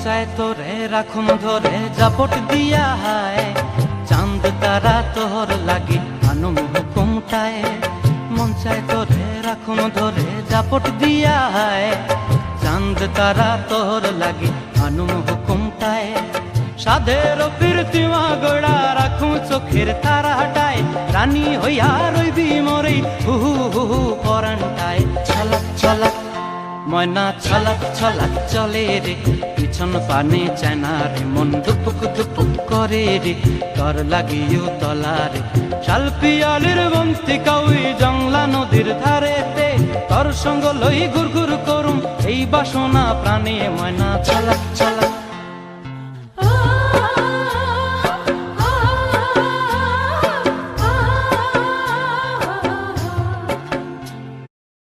চায় তোরে রাখুন ধরে জাপট দিয়া হায়, চাঁদ তারা তোর লাগি আনুম হুকুমটায়। মন চায় তোরে রাখুন ধরে জাপট দিয়া হায়, চাঁদ তারা তোর লাগি আনুম হুকুমটায়। সাধের ফিরতিমা গোড়া রাখুন চোখের তারা হাটায়, রানী হইয়া রইবি মরে হুহু হুহু পরান্টায়। ছলাক ছলাক ময়না ছলাক ছলাক চলে রে, পিছন পানে চায় না রে, মন দুপুক দুপুক করে রে, তর লাগিও তলারে। শালপিয়ালির বন্তি কাউই জংলা নদীর ধারেতে, তর সঙ্গ লই ঘুর ঘুর করুম এই বাসনা প্রাণে। ময়না ছলাক ছলাক